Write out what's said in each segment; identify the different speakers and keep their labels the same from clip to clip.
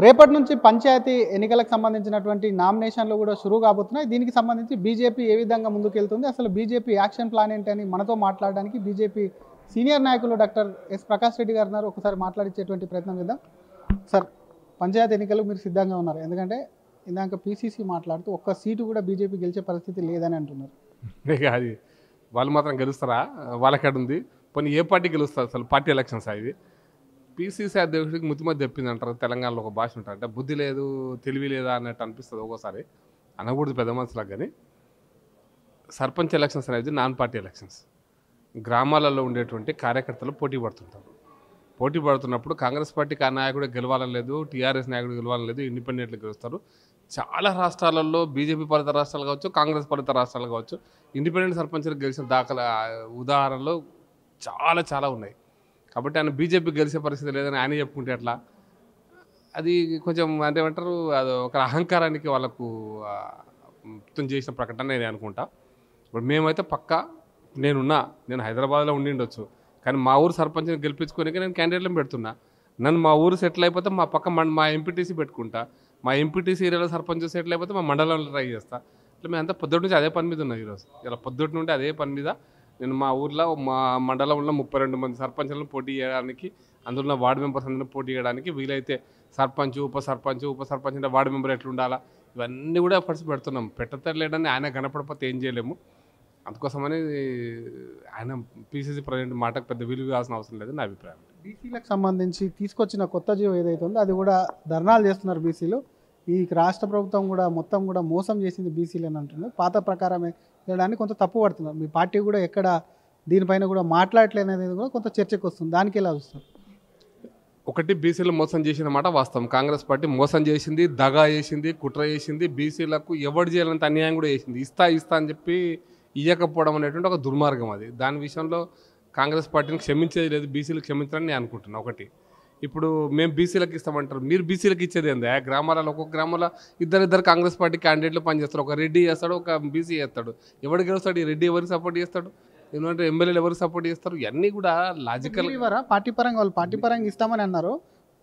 Speaker 1: రేపటి నుంచి పంచాయతీ ఎన్నికలకు సంబంధించినటువంటి నామినేషన్లు కూడా షురూ కాబోతున్నాయి. దీనికి సంబంధించి బీజేపీ ఏ విధంగా ముందుకెళ్తుంది, అసలు బీజేపీ యాక్షన్ ప్లాన్ ఏంటని మనతో మాట్లాడడానికి బీజేపీ సీనియర్ నాయకులు డాక్టర్ ఎస్ ప్రకాష్ రెడ్డి గారు ఉన్నారు. ఒకసారి మాట్లాడించేటువంటి ప్రయత్నం చేద్దాం. సార్, పంచాయతీ ఎన్నికలు మీరు సిద్ధంగా ఉన్నారు? ఎందుకంటే ఇందాక పీసీసీ మాట్లాడుతూ ఒక్క సీటు కూడా బీజేపీ గెలిచే పరిస్థితి లేదని అంటున్నారు.
Speaker 2: అది వాళ్ళు మాత్రం గెలుస్తారా? వాళ్ళకాడ ఉంది. పోనీ ఏ పార్టీ గెలుస్తారు? అసలు పార్టీ ఎలక్షన్స్ ఇది. పీసీసీ అధ్యక్షుడికి ముత్తిమతి చెప్పింది అంటారు. తెలంగాణలో ఒక భాష ఉంటుంది, అంటే బుద్ధి లేదు తెలివి లేదా అన్నట్టు అనిపిస్తుంది ఒక్కోసారి. అనకూడదు పెద్ద మనుషులకు. కానీ సర్పంచ్ ఎలక్షన్స్ అనేది నాన్ పార్టీ ఎలక్షన్స్. గ్రామాలలో ఉండేటువంటి కార్యకర్తలు పోటీ పడుతుంటారు. పోటీ పడుతున్నప్పుడు కాంగ్రెస్ పార్టీ నాయకుడు గెలవాలని లేదు, టీఆర్ఎస్ నాయకుడు గెలవాలని లేదు, ఇండిపెండెంట్లు గెలుస్తారు. చాలా రాష్ట్రాలలో బీజేపీ పాలిత రాష్ట్రాలు కావచ్చు, కాంగ్రెస్ పాలిత రాష్ట్రాలు కావచ్చు, ఇండిపెండెంట్ సర్పంచ్లు గెలిచిన దాఖలా ఉదాహరణలు చాలా చాలా ఉన్నాయి. కాబట్టి ఆయన బీజేపీ గెలిచే పరిస్థితి లేదని ఆయన చెప్పుకుంటే ఎట్లా? అది కొంచెం అంటే ఏమంటారు, అది ఒక అహంకారానికి వాళ్ళకు చేసిన ప్రకటన నేను అనుకుంటా. ఇప్పుడు మేమైతే పక్కా నేను హైదరాబాద్లో ఉండిండొచ్చు, కానీ మా ఊరు సర్పంచ్ని గెలిపించుకోనికి నేను క్యాండిడేట్లను పెడుతున్నా. నన్ను మా ఊరు సెటిల్ అయిపోతే మా పక్క మా ఎంపీటీసీ పెట్టుకుంటా. మా ఎంపీటీసీ ఏరియాలో సర్పంచ్ సెటిల్ అయిపోతే మా మండలంలో ట్రై చేస్తా. ఇట్లా మేము అంతా పొద్దుటి నుంచి అదే పని మీద ఉన్నాం. ఈరోజు ఇలా పొద్దుటి నుండి అదే పని మీద నేను మా ఊర్లో మా మండలంలో 32 మంది సర్పంచ్లను పోటీ చేయడానికి, అందులో వార్డు మెంబర్స్ అందరినీ పోటీ చేయడానికి వీలైతే సర్పంచ్ ఉప సర్పంచ్ అంటే వార్డు మెంబర్ ఎట్లా ఉండాలా, ఇవన్నీ కూడా ఎఫర్ట్స్ పెడుతున్నాం. పెట్టలేడని ఆయన కనపడకపోతే ఏం చేయలేము. అందుకోసమని ఆయన పీసీసీ ప్రెసిడెంట్ మాటకు పెద్ద విలువ ఇవ్వాల్సిన అవసరం లేదు నా అభిప్రాయం.
Speaker 1: బీసీలకు సంబంధించి తీసుకొచ్చిన కొత్త జీవో ఏదైతే ఉందో అది కూడా ధర్నాలు చేస్తున్నారు బీసీలు. ఈ రాష్ట్ర ప్రభుత్వం కూడా మొత్తం కూడా మోసం చేసింది బీసీలు అని అంటున్నారు. పాత ప్రకారమే వెళ్ళడానికి కొంత తప్పు పడుతున్నారు. మీ పార్టీ కూడా ఎక్కడ దీనిపైన కూడా మాట్లాడలేదు అనేది కూడా కొంత చర్చకు వస్తుంది. దానికి ఎలా చూస్తారు?
Speaker 2: ఒకటి, బీసీలు మోసం చేసిన మాట వాస్తవం. కాంగ్రెస్ పార్టీ మోసం చేసింది, దగా చేసింది, కుట్ర చేసింది. బీసీలకు ఎవరు చేయాలంత అన్యాయం కూడా చేసింది. ఇస్తా అని చెప్పి ఇవ్వకపోవడం అనేటువంటి ఒక దుర్మార్గం అది. దాని విషయంలో కాంగ్రెస్ పార్టీని క్షమించేది లేదు, బీసీలు క్షమించాలని నేను అనుకుంటున్నాను. ఒకటి, ఇప్పుడు మేము బీసీలకు ఇస్తామంటారు, మీరు బీసీలకు ఇచ్చేది ఏందా? గ్రామాలలో ఒక్కొక్క గ్రామంలో ఇద్దరు కాంగ్రెస్ పార్టీ క్యాండిడేట్లు పనిచేస్తారు. ఒక రెడ్డి చేస్తాడు, ఒక బీసీ చేస్తాడు. ఎవరు గెలుస్తాడు? ఈ రెడ్డి ఎవరికి సపోర్ట్ చేస్తాడు? ఎందుకంటే ఎమ్మెల్యేలు ఎవరికి సపోర్ట్ చేస్తారు? ఇవన్నీ కూడా లాజికల్.
Speaker 1: ఇవ్వరా పార్టీ పరంగా? వాళ్ళు పార్టీ పరంగా ఇస్తామని అన్నారు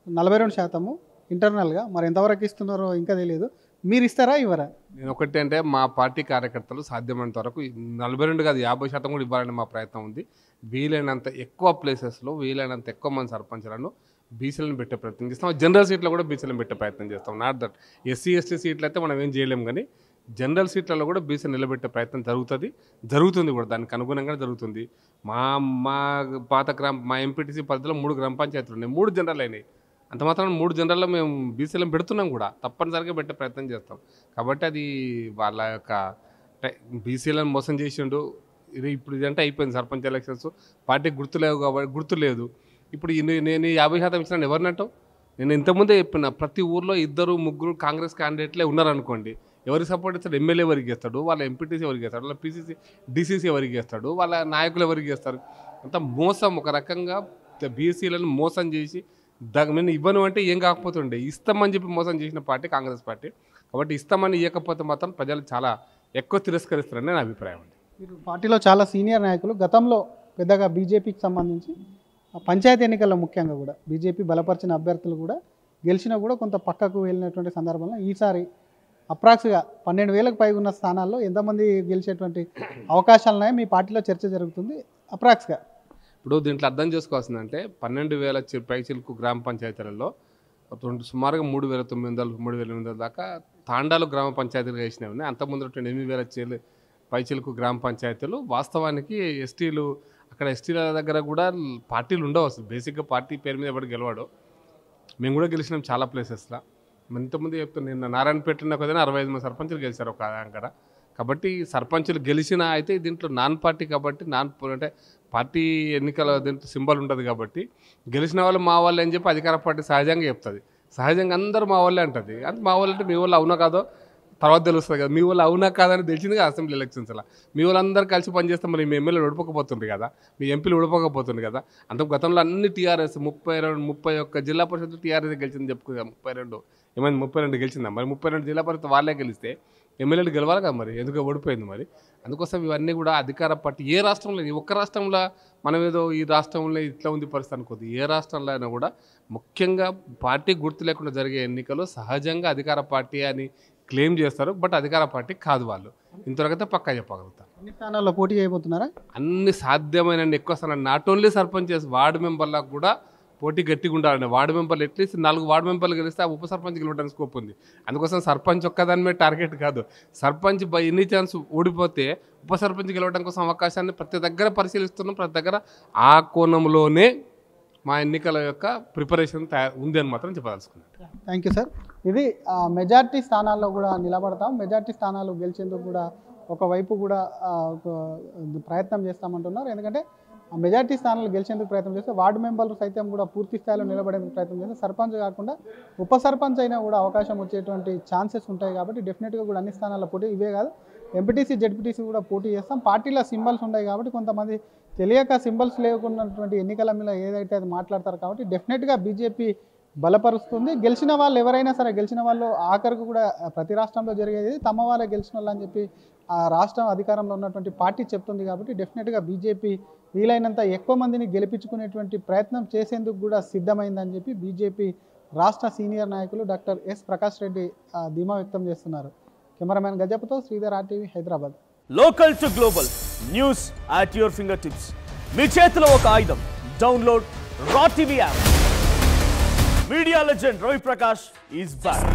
Speaker 1: 42% ఇంటర్నల్గా. మరి ఎంతవరకు ఇస్తున్నారో ఇంకా తెలియదు. మీరు ఇస్తారా ఇవ్వరా?
Speaker 2: నేను ఒకటి అంటే మా పార్టీ కార్యకర్తలు సాధ్యమైనంత వరకు 42 కాదు 50% కూడా ఇవ్వాలని మా ప్రయత్నం ఉంది. వీలైనంత ఎక్కువ ప్లేసెస్లో వీలైనంత ఎక్కువ మంది సర్పంచ్లను బీసీలను పెట్టే ప్రయత్నం చేస్తాం. జనరల్ సీట్లో కూడా బీసీలను పెట్టే ప్రయత్నం చేస్తాం. నాట్ దట్ ఎస్సీ ఎస్టీ సీట్లు అయితే మనం ఏం చేయలేము, కానీ జనరల్ సీట్లలో కూడా బీసీ నిలబెట్టే ప్రయత్నం జరుగుతుంది కూడా. దానికి అనుగుణంగా జరుగుతుంది. మా మా ఎంపీటీసీ పరిధిలో 3 గ్రామ పంచాయతీలు ఉన్నాయి, 3 జనరల్ అయినాయి. అంత మాత్రం 3 జనరల్లో మేము బీసీలను పెడుతున్నాం కూడా, తప్పనిసరిగా పెట్టే ప్రయత్నం చేస్తాం. కాబట్టి అది వాళ్ళ యొక్క బీసీలను మోసం చేసిండు. ఇప్పుడు ఇదంటే అయిపోయింది. సర్పంచ్ ఎలక్షన్స్ పార్టీకి గుర్తులేవు కాబట్టి గుర్తులేదు. ఇప్పుడు నేను 50% ఇచ్చినాను ఎవరినంటావు? నేను ఇంతకుముందే చెప్పిన, ప్రతి ఊర్లో 2-3 కాంగ్రెస్ క్యాండిడేట్లే ఉన్నారనుకోండి, ఎవరికి సపోర్ట్ చేస్తాడు? ఎమ్మెల్యే ఎవరికి చేస్తాడు? వాళ్ళ ఎంపీటీసీ ఎవరికి చేస్తాడు? వాళ్ళ పీసీసీ డీసీసీ ఎవరికి చేస్తాడు? వాళ్ళ నాయకులు ఎవరికి చేస్తారు? అంత మోసం. ఒక రకంగా బీసీలను మోసం చేసి మేము ఇవ్వను అంటే ఏం కాకపోతుండే, ఇస్తామని చెప్పి మోసం చేసిన పార్టీ కాంగ్రెస్ పార్టీ. కాబట్టి ఇస్తామని ఇవ్వకపోతే మాత్రం ప్రజలు చాలా ఎక్కువ తిరస్కరిస్తారని నా అభిప్రాయం అండి.
Speaker 1: మీరు పార్టీలో చాలా సీనియర్ నాయకులు, గతంలో పెద్దగా బీజేపీకి సంబంధించి పంచాయతీ ఎన్నికల్లో ముఖ్యంగా కూడా బీజేపీ బలపరిచిన అభ్యర్థులు కూడా గెలిచినా కూడా కొంత పక్కకు వెళ్ళినటువంటి సందర్భంలో ఈసారి అప్రాక్స్గా 12,000కు పైగా ఉన్న స్థానాల్లో ఎంతమంది గెలిచేటువంటి అవకాశాలు ఉన్నాయో మీ పార్టీలో చర్చ జరుగుతుంది అప్రాక్స్గా?
Speaker 2: ఇప్పుడు దీంట్లో అర్థం చేసుకోవాల్సిందంటే 12,000 పైచిలకు గ్రామ పంచాయతీలలో సుమారుగా 3,900 3,800 దాకా తాండాలు గ్రామ పంచాయతీలు వేసినవి ఉన్నాయి. అంతకుముందు 8,000 పైచిలకు గ్రామ పంచాయతీలు. వాస్తవానికి ఎస్టీలు, అక్కడ ఎస్టీల దగ్గర కూడా పార్టీలు ఉండవు అసలు. బేసిక్గా పార్టీ పేరు మీద ఎవరు గెలవాడు. మేము కూడా గెలిచినాం చాలా ప్లేసెస్లో. ఇంతకుముందు చెప్తాను, నిన్న నారాయణపేటలో ఒక 65 మంది సర్పంచులు గెలిచారు ఒక దగ్గర. కాబట్టి సర్పంచులు గెలిచినా అయితే దీంట్లో నాన్ పార్టీ కాబట్టి అంటే పార్టీ ఎన్నికల దీంట్లో సింబల్ ఉంటుంది కాబట్టి గెలిచిన వాళ్ళు మా వాళ్ళే అని చెప్పి అధికార పార్టీ సహజంగా చెప్తుంది. సహజంగా అందరూ మా వాళ్ళే అంటుంది. అది మా వాళ్ళు అంటే మీ వాళ్ళు అవునా కాదో తర్వాత తెలుస్తుంది కదా. మీ వాళ్ళు అవునా కాదని తెలిసింది కదా అసెంబ్లీ ఎలక్షన్స్ అలా. మీ వాళ్ళందరూ కలిసి పనిచేస్తే మరి మీ ఎమ్మెల్యేలు ఓడిపోకపోతుంది కదా, మీ ఎంపీలు ఓడిపోకపోతుంది కదా. అంత గతంలో అన్ని టీఆర్ఎస్ 31 జిల్లా పరిషత్తు టీఆర్ఎస్ గెలిచింది చెప్పుకోగా 32 ఏమైంది 32 గెలిచిందా మరి 32 జిల్లా పరిషత్ వాళ్ళే గెలిస్తే ఎమ్మెల్యేలు గెలవాలి కదా మరి, ఎందుకు ఓడిపోయింది మరి. అందుకోసం ఇవన్నీ కూడా అధికార పార్టీ ఏ రాష్ట్రంలో, ఈ ఒక్క రాష్ట్రంలో మనం ఏదో ఈ రాష్ట్రంలో ఇట్లా ఉంది పరిస్థితి అనుకోద్ది, ఏ రాష్ట్రంలో అయినా కూడా ముఖ్యంగా పార్టీ గుర్తు లేకుండా జరిగే ఎన్నికలు సహజంగా అధికార పార్టీ అని క్లెయిమ్ చేస్తారు, బట్ అధికార పార్టీ కాదు వాళ్ళు. ఇంతవరకైతే పక్కా చెప్పగలుగుతారు.
Speaker 1: అన్ని స్థానాల్లో పోటీ చేయబోతున్నారా?
Speaker 2: అన్ని సాధ్యమైన ఎక్కువ స్థానాలు, నాట్ ఓన్లీ సర్పంచెస్, వార్డు మెంబర్లకు కూడా పోటీ గట్టిగా ఉండాలండి. వార్డు మెంబర్లు అట్లీస్ట్ 4 వార్డు మెంబర్లు గెలిస్తే ఆ ఉప సర్పంచ్ గెలవడానికి స్కోప్ ఉంది. అందుకోసం సర్పంచ్ ఒక్కదాని మీద టార్గెట్ కాదు, సర్పంచ్ బై ఎన్ని ఛాన్స్ ఓడిపోతే ఉప సర్పంచ్ గెలవడం కోసం అవకాశాన్ని ప్రతి దగ్గర పరిశీలిస్తున్నాం. ప్రతి దగ్గర ఆ కోణంలోనే మా ఎన్నికల యొక్క ప్రిపరేషన్ ఉంది అని మాత్రం చెప్పదలుచుకున్నాను.
Speaker 1: Thank you sir. ఇది మెజార్టీ స్థానాల్లో కూడా నిలబడతాం, మెజార్టీ స్థానాలు గెలిచేందుకు కూడా ఒకవైపు కూడా ప్రయత్నం చేస్తామంటున్నారు. ఎందుకంటే మెజార్టీ స్థానాలు గెలిచేందుకు ప్రయత్నం చేస్తే వార్డు మెంబర్లు సైతం కూడా పూర్తి స్థాయిలో నిలబడేందుకు ప్రయత్నం చేస్తే సర్పంచ్ కాకుండా ఉప సర్పంచ్ అయినా కూడా అవకాశం వచ్చేటువంటి ఛాన్సెస్ ఉంటాయి. కాబట్టి డెఫినెట్గా కూడా అన్ని స్థానాల్లో పోటీ, ఇవే కాదు ఎంపీటీసీ జెడ్పీటీసీ కూడా పోటీ చేస్తాం. పార్టీలో సింబల్స్ ఉన్నాయి కాబట్టి కొంతమంది తెలియక సింబల్స్ లేకున్నటువంటి ఎన్నికల మీద ఏదైతే అది మాట్లాడతారు. కాబట్టి డెఫినెట్గా బీజేపీ బలపరుస్తుంది. గెలిచిన వాళ్ళు ఎవరైనా సరే, గెలిచిన వాళ్ళు ఆఖరికి కూడా ప్రతి రాష్ట్రంలో జరిగేది తమ వాళ్ళే గెలిచిన వాళ్ళు అని చెప్పి ఆ రాష్ట్రం అధికారంలో ఉన్నటువంటి పార్టీ చెప్తుంది. కాబట్టి డెఫినెట్గా బీజేపీ వీలైనంత ఎక్కువ మందిని గెలిపించుకునేటువంటి ప్రయత్నం చేసేందుకు కూడా సిద్ధమైందని చెప్పి బీజేపీ రాష్ట్ర సీనియర్ నాయకులు డాక్టర్ ఎస్ ప్రకాష్ రెడ్డి ధీమా వ్యక్తం చేస్తున్నారు. కెమెరామెన్ గజపతో Sridhar, RTV, Hyderabad.
Speaker 3: Local to global news at your finger tips. మీ చేతిలో ఒక ఆయుధం. డౌన్లోడ్ రా TV app. Media legend Ravi Prakash is back.